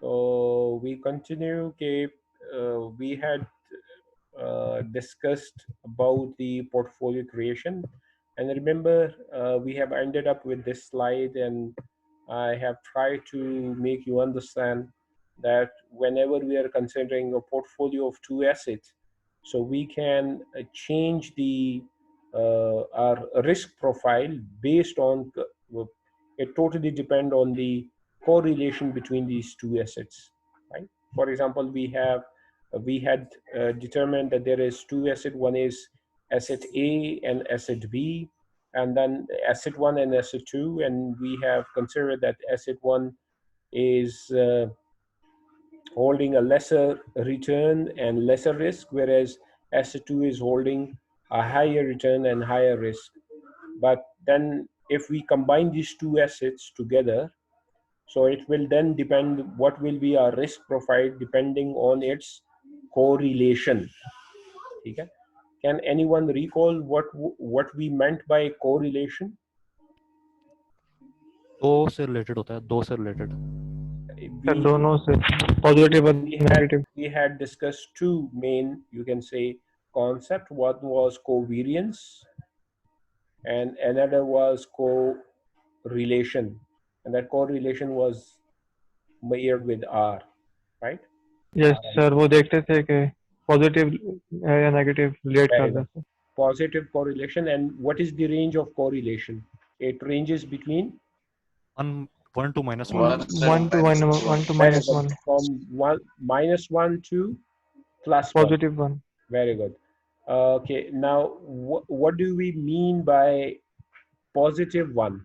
So we continue. Okay, we had discussed about the portfolio creation, and remember, we have ended up with this slide, and I have tried to make you understand that whenever we are considering a portfolio of two assets, so we can change the our risk profile based on it totally depend on the correlation between these two assets, right? For example, we had determined that there is two asset. One is asset A and asset B, and then asset one and asset two. And we have considered that asset one is holding a lesser return and lesser risk, whereas asset two is holding a higher return and higher risk. But then if we combine these two assets together, so it will then depend what will be our risk profile depending on its correlation. Okay? Can anyone recall what we meant by correlation? दो से related होता है, दो से related. Sir We दोनों से positive और we had negative. we had discussed two main, you can say, concept. One was covariance and another was correlation, and that correlation was measured with R, right? Yes sir, वो देखते थे कि positive है या negative relate Very करते good. थे. Positive correlation. And what is the range of correlation? It ranges between 1 to -1. 1 to 1, 1 to very minus good, 1, from one -1 to +1. Positive 1. Very good. Okay, now what do we mean by +1?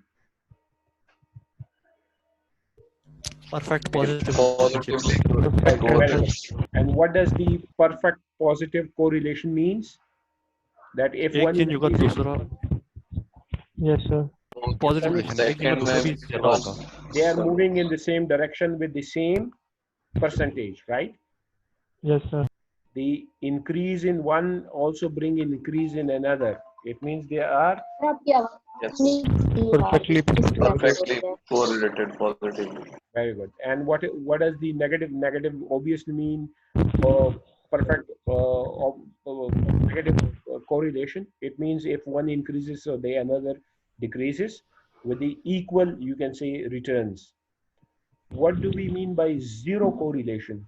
Perfect positive relationship. Perfect है Very sir. good. And what does the perfect positive correlation means? That if एक one change होगा increases, दूसरा yes sir. Positive relation, एक change होगा दूसरा भी ज्यादा होगा. they are moving in the same direction with the same percentage, right? Yes sir. The increase in one also bring increase in another. It means they are Yes, perfectly perfectly correlated positively. very good. And what does the negative obviously mean? Perfect negative correlation. It means if one increases, so the another decreases with the equal, you can say, returns. What do we mean by zero correlation?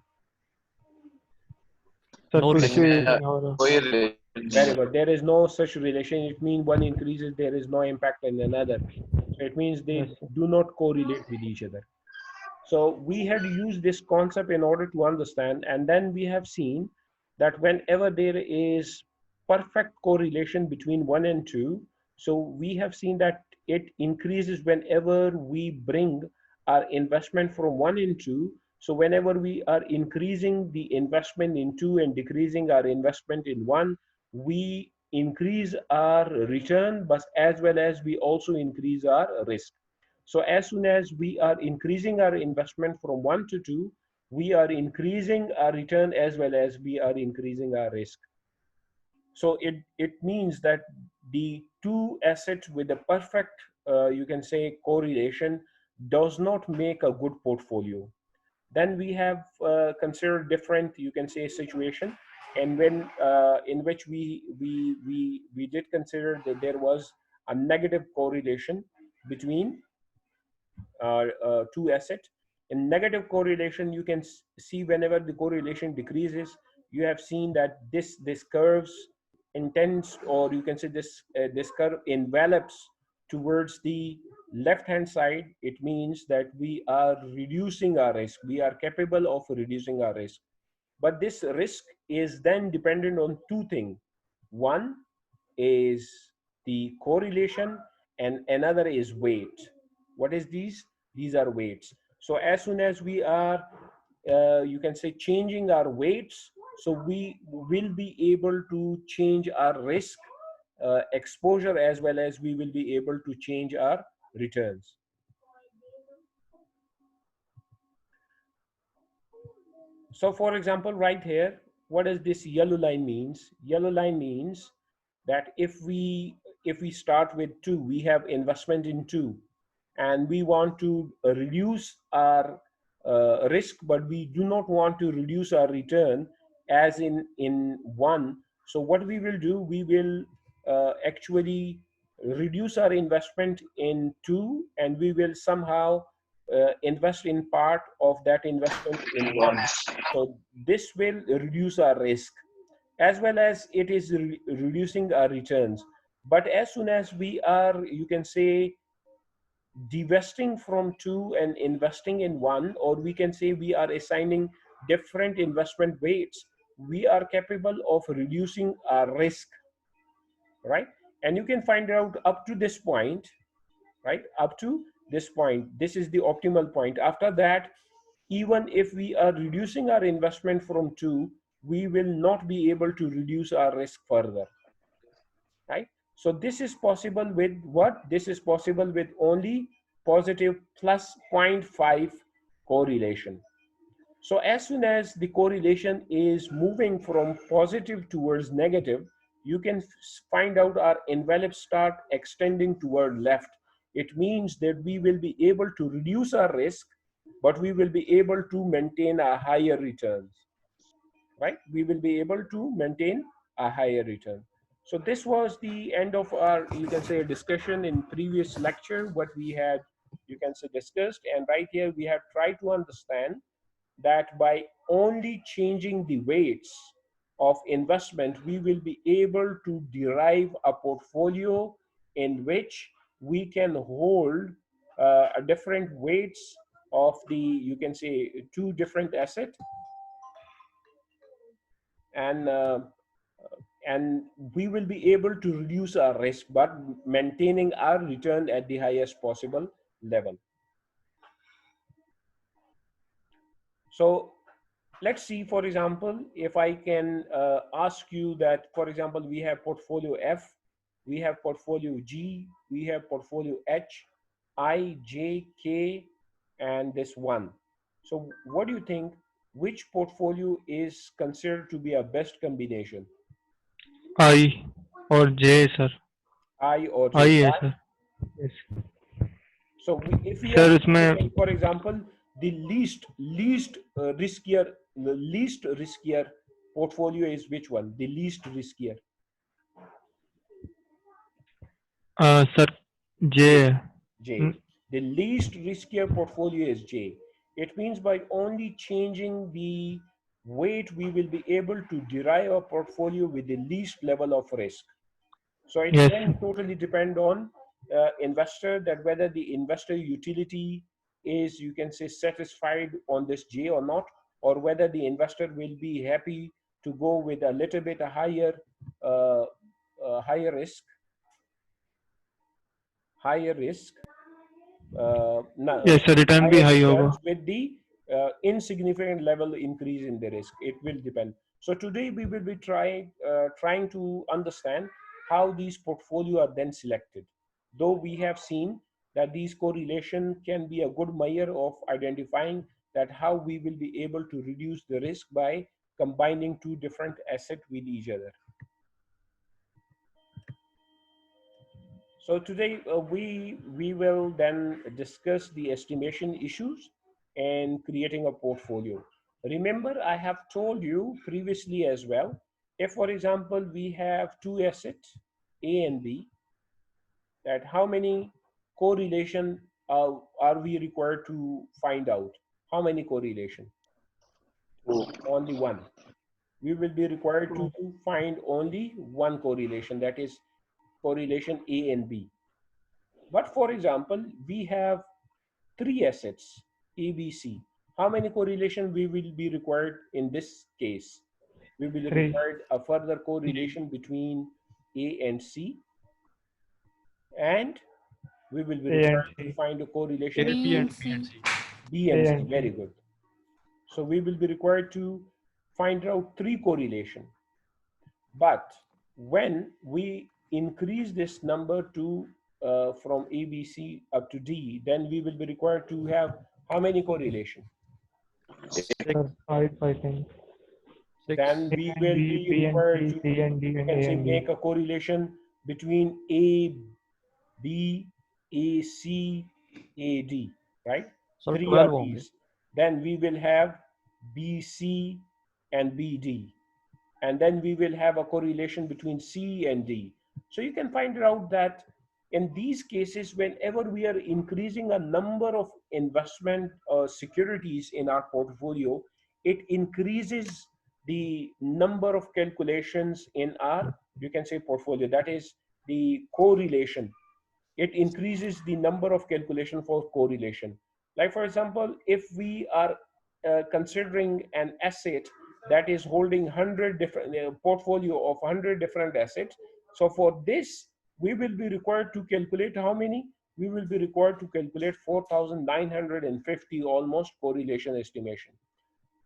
Sir No कुछ भी relation. हो रहा. कोई relation Very good. There is no such relation. It means one increases, there is no impact in another. So it means they Yes, sir. do not correlate with each other. So we had used this concept in order to understand, and then we have seen that whenever there is perfect correlation between one and two, so we have seen that it increases whenever we bring our investment from one and two. So whenever we are increasing the investment in two and decreasing our investment in one, we increase our return, but as well as we also increase our risk. So as soon as we are increasing our investment from one to two, we are increasing our return as well as we are increasing our risk. So it means that the two assets with a perfect, you can say, correlation does not make a good portfolio. Then we have considered different, you can say, situation, and when in which we did consider that there was a negative correlation between two assets. In negative correlation, you can see whenever the correlation decreases, you have seen that this curves intends, or you can say this curve envelops towards the left hand side. It means that we are reducing our risk. We are capable of reducing our risk. But this risk is then dependent on two things. One is the correlation, and another is weight. What is these? These are weights. So as soon as we are, you can say, changing our weights, so we will be able to change our risk exposure, as well as we will be able to change our returns. So for example, right here, what does this yellow line means? Yellow line means that if we start with two, we have investment in two, and we want to reduce our risk, but we do not want to reduce our return as in 1. So what we will do, we will actually reduce our investment in 2, and we will somehow invest in part of that investment in 1. So this will reduce our risk, as well as it is reducing our returns. But as soon as we are, you can say, divesting from 2 and investing in 1, or we can say we are assigning different investment weights, we are capable of reducing our risk, right? And you can find out up to this point, right? Up to this point, this is the optimal point. After that, even if we are reducing our investment from 2, we will not be able to reduce our risk further, right? So this is possible with what? This is possible with only positive plus 0.5 correlation. So as soon as the correlation is moving from positive towards negative, you can find out our envelopes start extending toward left. It means that we will be able to reduce our risk, but we will be able to maintain a higher returns, right? We will be able to maintain a higher return. So this was the end of our, you can say, discussion in previous lecture, what we had, you can say, discussed. And right here, we have tried to understand that by only changing the weights of investment, we will be able to derive a portfolio in which we can hold different weights of the, you can say, 2 different assets, and and we will be able to reduce our risk, but maintaining our return at the highest possible level. So let's see, for example, if I can ask you that, for example, we have portfolio F, we have portfolio G, we have portfolio H, I, J, K, and this 1. So what do you think, which portfolio is considered to be a best combination? I or J, sir. I or I J? है Why? sir. Yes. So if we are sir इसमें considering, for example, the least riskier portfolio is which one? The least riskier. Sir J J. है. J. The least riskier portfolio is J. It means by only changing the weight, we will be able to derive a portfolio with the least level of risk. So it Yes. then totally depend on investor, that whether the investor utility is, you can say, satisfied on this J or not, or whether the investor will be happy to go with a little bit higher higher risk, Yes sir, return भी higher high होगा. returns with the insignificant level increase in the risk. It will depend. So today we will be trying to understand how these portfolio are then selected. Though we have seen that these correlation can be a good measure of identifying that how we will be able to reduce the risk by combining 2 different assets with each other. So today we will then discuss the estimation issues and creating a portfolio. Remember, I have told you previously as well, if for example we have 2 assets, A and B, that how many correlation are we required to find out? How many correlation? Only 1. We will be required to find only 1 correlation, that is correlation A and B. But for example, we have 3 assets, A, B, C. How many correlation we will be required in this case? We will be 3. required a further correlation between A and C, and we will be A and required to C. find a correlation B and between C. B and A C. and Very C. good. So we will be required to find out 3 correlation. But when we increase this number to from ABC up to D, then we will be required to have how many correlation? Sir, 5 I think. 6. Then A we and will B, be B and required C, to, C and D, you and can A say, and D. make a correlation between A, B, A, C, A, D, right? So 3 are 12 होंगे. these. then we will have BC and BD, and then we will have a correlation between C and D. So you can find out that in these cases, whenever we are increasing a number of investment securities in our portfolio, it increases the number of calculations in our, you can say, portfolio. That is the correlation. It increases the number of calculation for correlation. Like for example, if we are considering an asset that is holding 100 different portfolio of 100 different assets, so for this we will be required to calculate how many? We will be required to calculate 4,950 almost correlation estimation.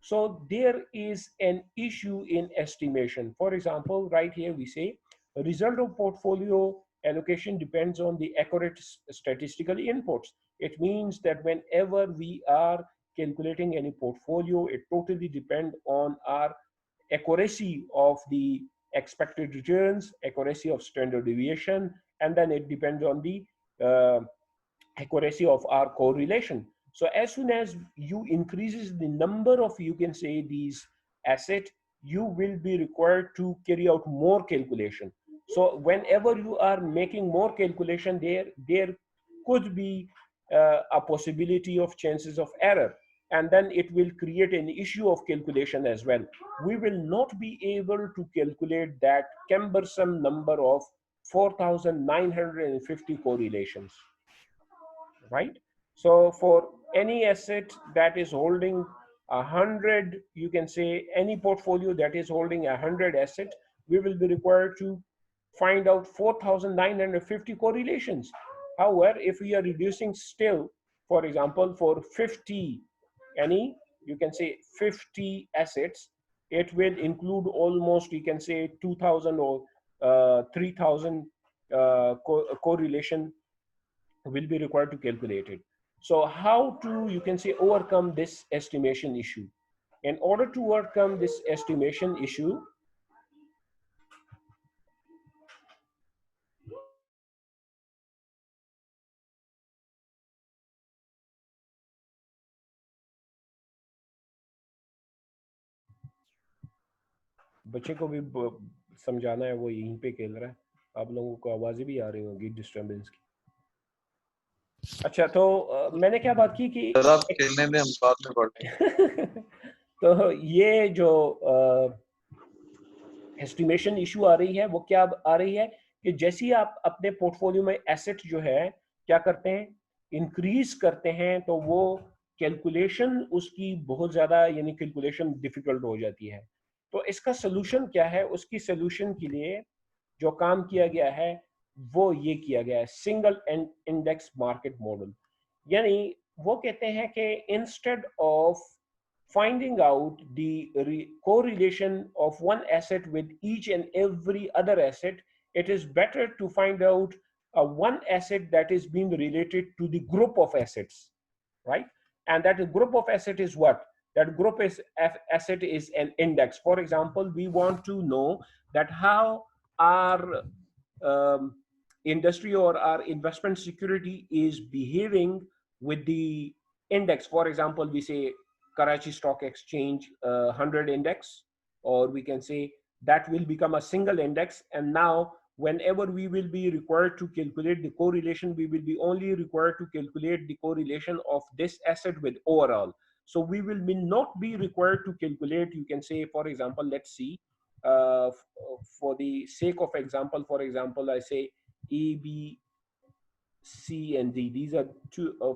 So there is an issue in estimation. For example, right here we say a result of portfolio allocation depends on the accurate statistical inputs. It means that whenever we are calculating any portfolio, it totally depends on our accuracy of the expected returns, accuracy of standard deviation, and then it depends on the uh, accuracy of our correlation. So as soon as you increases the number of, you can say, these asset, you will be required to carry out more calculation. So whenever you are making more calculation, there could be a possibility of chances of error, and then it will create an issue of calculation as well. We will not be able to calculate that cumbersome number of 4,950 correlations, right? So for any asset that is holding 100, you can say any portfolio that is holding 100 asset, we will be required to find out 4,950 correlations. However, if we are reducing still, for example, for 50, any, you can say 50 assets, it will include almost, you can say 2,000 or 3,000 correlation will be required to calculate it. So how to, you can say, overcome this estimation issue? In order to overcome this estimation issue, बच्चे को भी समझाना है, वो यहीं पे खेल रहा है, आप लोगों को आवाजें भी आ रही होंगी डिस्टर्बेंस की। अच्छा, तो मैंने क्या बात की कि सर आप खेलने में हम बाद में पढ़ेंगे। तो ये जो एस्टिमेशन इशू आ रही है, वो क्या आ रही है कि जैसे ही आप अपने पोर्टफोलियो में एसेट जो है क्या करते हैं, इंक्रीज करते हैं, तो वो कैलकुलेशन उसकी बहुत ज़्यादा, यानी कैलकुलेशन डिफिकल्ट हो जाती है। तो इसका सोल्यूशन क्या है? उसकी सोल्यूशन के लिए जो काम किया गया है वो ये किया गया है, सिंगल इंडेक्स मार्केट मॉडल। यानी वो कहते हैं कि instead of finding out the correlation of one asset with each and every other asset, it is better to find out one asset that is being related to the group of assets, right? And that group of asset is what? That group is asset is an index. For example, we want to know that how our industry or our investment security is behaving with the index. For example, we say Karachi Stock Exchange 100 index, or we can say that will become a single index. And now whenever we will be required to calculate the correlation, we will be only required to calculate the correlation of this asset with overall. So we will not be required to calculate, you can say, for example, let's see, for the sake of example, for example, I say E, B, C, and D. These are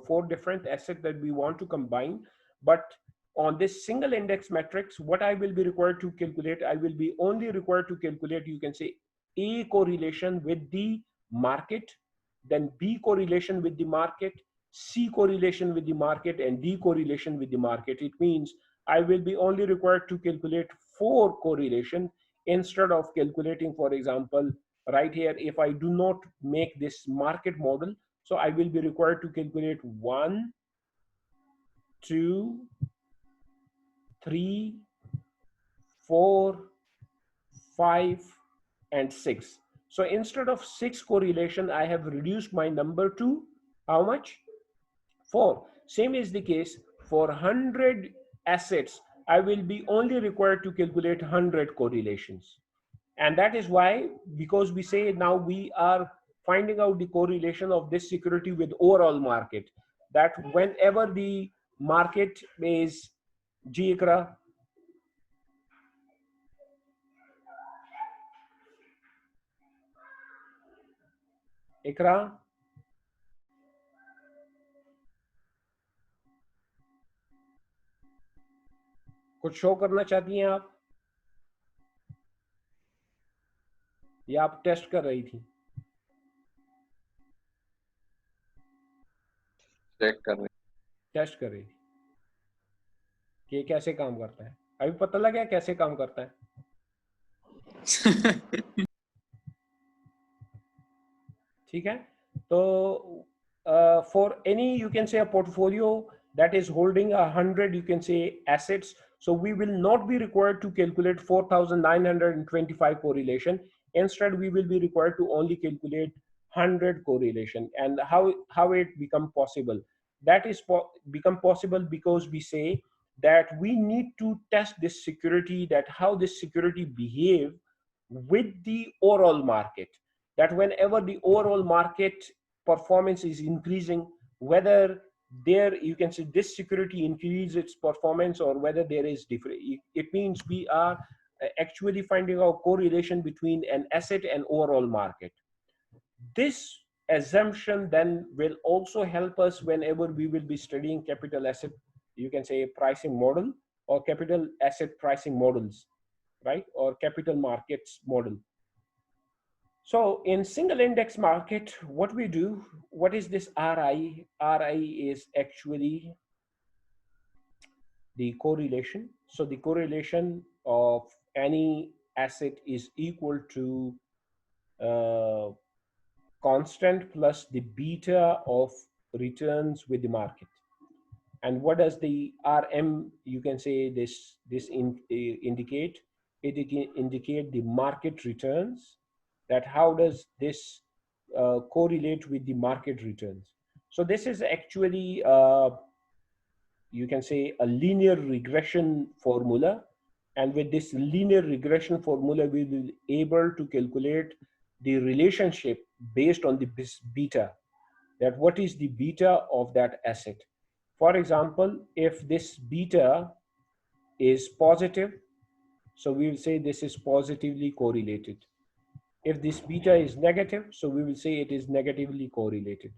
four different assets that we want to combine. But on this single index matrix, what I will be required to calculate, I will be only required to calculate, you can say, A correlation with the market, then B correlation with the market, C correlation with the market, and D correlation with the market. It means I will be only required to calculate 4 correlation instead of calculating, for example, right here, if I do not make this market model, so I will be required to calculate 1, 2, 3, 4, 5, and 6. So instead of 6 correlation, I have reduced my number to how much? 4. Same is the case for 100 assets, I will be only required to calculate 100 correlations. And that is why, because we say now we are finding out the correlation of this security with overall market, that whenever the market is Ikra, Ikra, कुछ show करना चाहती हैं आप या आप test कर रही थी? चेक कर रहे टेस्ट कर रही थी कि ये कैसे काम करता है. अभी पता लगा कैसे काम करता है? ठीक है. तो for any, you can say, a portfolio that is holding 100, you can say, assets, so we will not be required to calculate 4,925 correlation. Instead, we will be required to only calculate 100 correlation. And how it become possible? That is become possible because we say that we need to test this security, that how this security behave with the overall market, that whenever the overall market performance is increasing, whether there, you can say, this security increase its performance, or whether there is different, it means we are actually finding out correlation between an asset and overall market. This assumption then will also help us whenever we will be studying capital asset, you can say, pricing model, or capital asset pricing models, right, or capital markets model. So in single index market, what we do, what is this RI? RI is actually the correlation. So the correlation of any asset is equal to constant plus the beta of returns with the market. And what does the RM, you can say, this indicate? It indicate the market returns, that how does this correlate with the market returns. So this is actually, you can say, a linear regression formula. And with this linear regression formula, we will be able to calculate the relationship based on the beta, that what is the beta of that asset. For example, if this beta is positive, so we will say this is positively correlated. If this beta is negative, so we will say it is negatively correlated.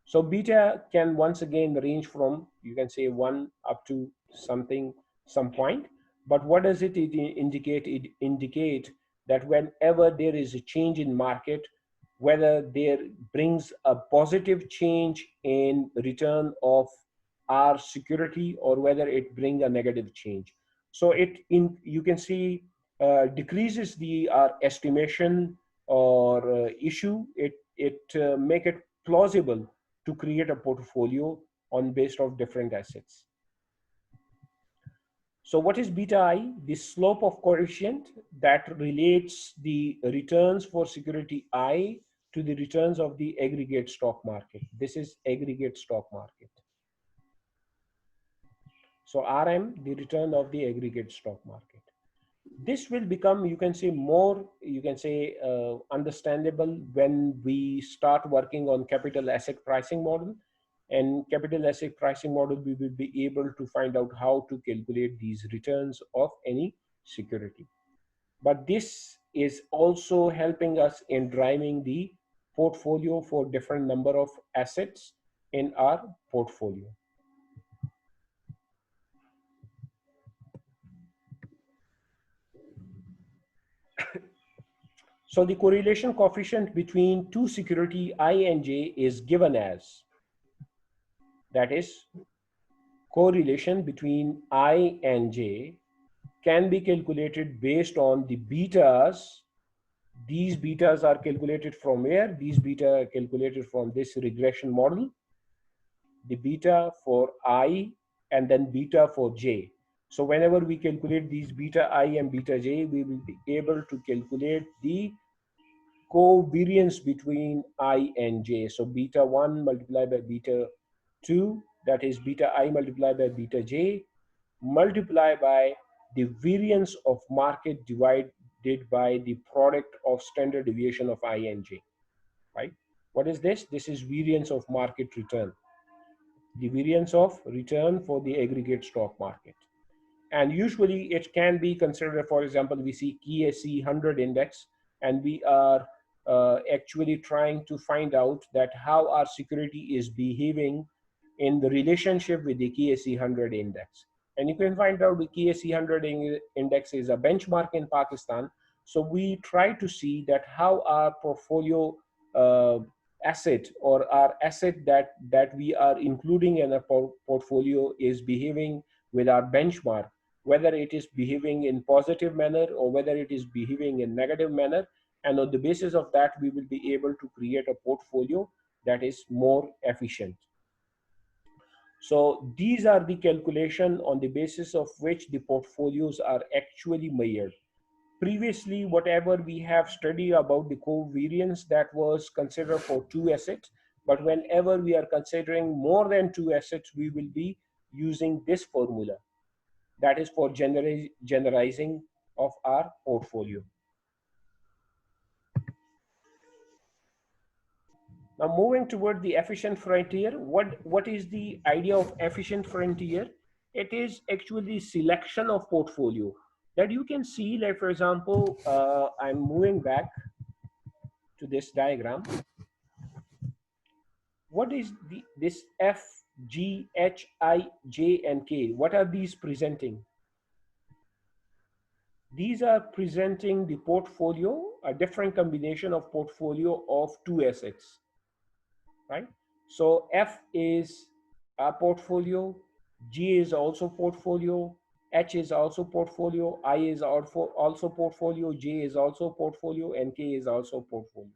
So beta can once again range from, you can say, 1 up to something, some point. But what does it indicate? It indicate that whenever there is a change in market, whether there brings a positive change in return of our security, or whether it brings a negative change. So you can see, decreases the estimation or issue. It make it plausible to create a portfolio on based of different assets. So what is beta I? The slope of coefficient that relates the returns for security I to the returns of the aggregate stock market. This is aggregate stock market. So RM, the return of the aggregate stock market. This will become, you can say, more, you can say, understandable when we start working on capital asset pricing model. And capital asset pricing model, we will be able to find out how to calculate these returns of any security. But this is also helping us in driving the portfolio for different number of assets in our portfolio. So the correlation coefficient between two security I and J is given as, that is, correlation between I and J can be calculated based on the betas. These betas are calculated from where? These beta are calculated from this regression model. The beta for I and then beta for J. So whenever we calculate these beta I and beta J, we will be able to calculate the covariance between I and J. So beta 1 multiplied by beta 2 that is beta I multiplied by beta j, multiplied by the variance of market divided by the product of standard deviation of I and j, right? What is this? This is variance of market return, the variance of return for the aggregate stock market. And usually it can be considered, for example, we see KSE 100 index, and we are actually trying to find out that how our security is behaving in the relationship with the KSE 100 index. And you can find out the KSE 100 index is a benchmark in Pakistan. So we try to see that how our portfolio asset, or our asset that we are including in a portfolio, is behaving with our benchmark, whether it is behaving in positive manner or whether it is behaving in negative manner. And on the basis of that, we will be able to create a portfolio that is more efficient. So these are the calculation on the basis of which the portfolios are actually measured. Previously, whatever we have studied about the covariance, that was considered for 2 assets, but whenever we are considering more than 2 assets, we will be using this formula. That is for generalizing of our portfolio. Now moving toward the efficient frontier, what is the idea of efficient frontier? It is actually selection of portfolio that you can see, like for example, I'm moving back to this diagram. What is this F, G, H, I, J, and K? What are these presenting? These are presenting the portfolio, a different combination of portfolio of 2 assets, right? So F is a portfolio, G is also portfolio, H is also portfolio, I is also portfolio, J is also portfolio, and K is also portfolio.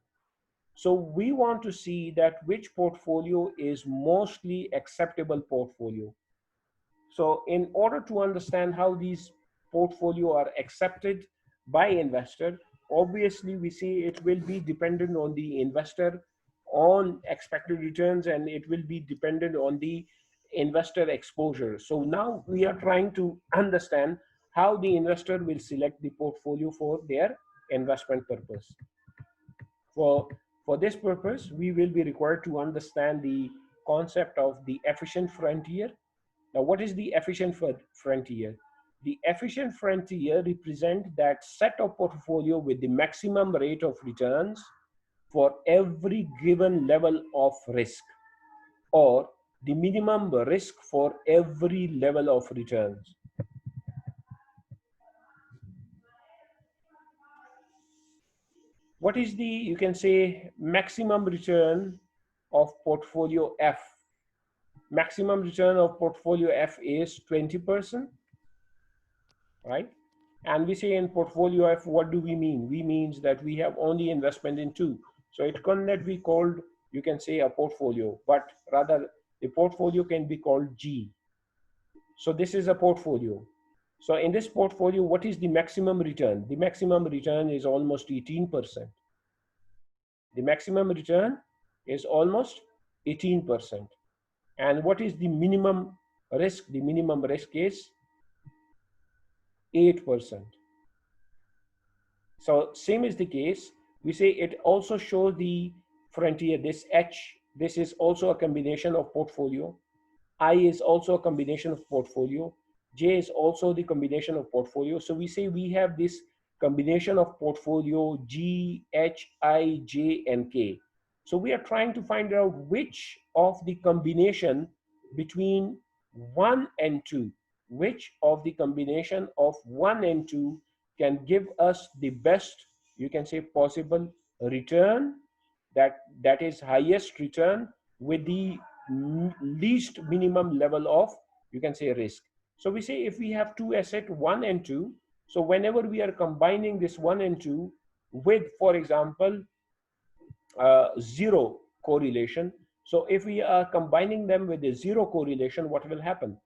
So we want to see that which portfolio is mostly acceptable portfolio. So in order to understand how these portfolio are accepted by investor, obviously we see it will be dependent on the investor on expected returns, and it will be dependent on the investor exposure. So now we are trying to understand how the investor will select the portfolio for their investment purpose. For this purpose, we will be required to understand the concept of the efficient frontier. Now, what is the efficient frontier? The efficient frontier represents that set of portfolio with the maximum rate of returns for every given level of risk, or the minimum risk for every level of returns. What is the, you can say, maximum return of portfolio F? Maximum return of portfolio F is 20%, right? And we say in portfolio F, what do we mean? We means that we have only investment in 2. So it cannot be called, you can say, a portfolio, but rather the portfolio can be called G. So this is a portfolio. So in this portfolio, what is the maximum return? The maximum return is almost 18%. The maximum return is almost 18%. And what is the minimum risk? The minimum risk is 8%. So same is the case. We say it also shows the frontier. This H, this is also a combination of portfolio. I is also a combination of portfolio. J is also the combination of portfolio. So we say we have this combination of portfolio G, H, I, J, and K. So we are trying to find out which of the combination between 1 and 2, which of the combination of 1 and 2 can give us the best, you can say, possible return, that is highest return with the least minimum level of, you can say, risk. So we say if we have 2 assets, 1 and 2, so whenever we are combining this 1 and 2 with, for example, 0 correlation. So if we are combining them with a 0 correlation, what will happen?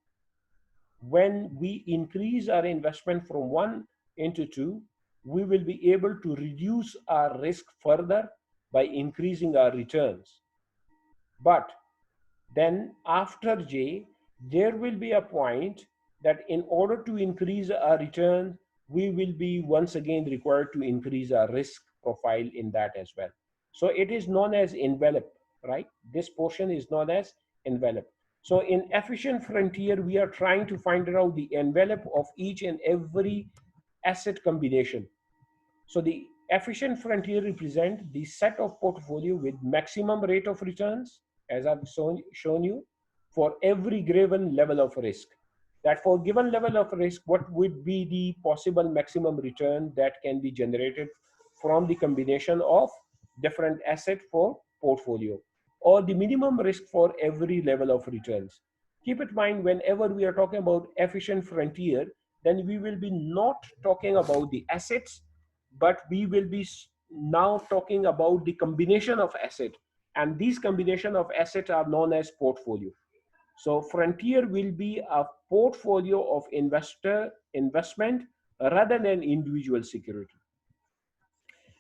When we increase our investment from 1 into 2, we will be able to reduce our risk further by increasing our returns. But then after J, there will be a point that in order to increase our return, we will be once again required to increase our risk profile in that as well. So it is known as envelope, right? This portion is known as envelope. So in efficient frontier, we are trying to find out the envelope of each and every asset combination. So the efficient frontier represent the set of portfolio with maximum rate of returns, as I've shown you, for every given level of risk. That for given level of risk, what would be the possible maximum return that can be generated from the combination of different asset for portfolio, or the minimum risk for every level of returns. Keep in mind, whenever we are talking about efficient frontier, then we will be not talking about the assets, but we will be now talking about the combination of asset, and these combination of assets are known as portfolio. So frontier will be a portfolio of investment rather than individual security.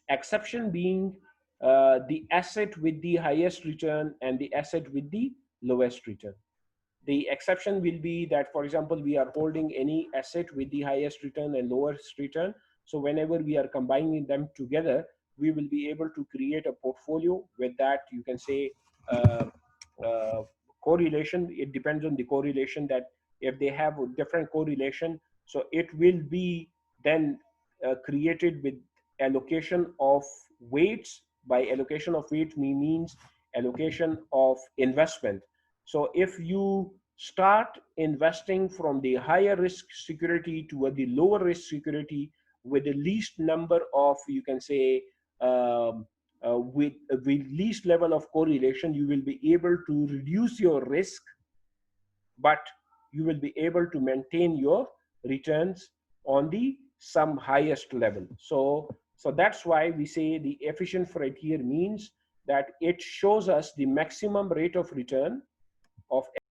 Exception being the asset with the highest return and the asset with the lowest return. The exception will be that, for example, we are holding any asset with the highest return and lowest return. So whenever we are combining them together, we will be able to create a portfolio with that, you can say, uh, uh, correlation. It depends on the correlation, that if they have a different correlation, so it will be then created with allocation of weights. By allocation of weight, means allocation of investment. So if you start investing from the higher risk security toward the lower risk security with the least number of, you can say, with least level of correlation, you will be able to reduce your risk, but you will be able to maintain your returns on the some highest level. So that's why we say the efficient frontier means that it shows us the maximum rate of return of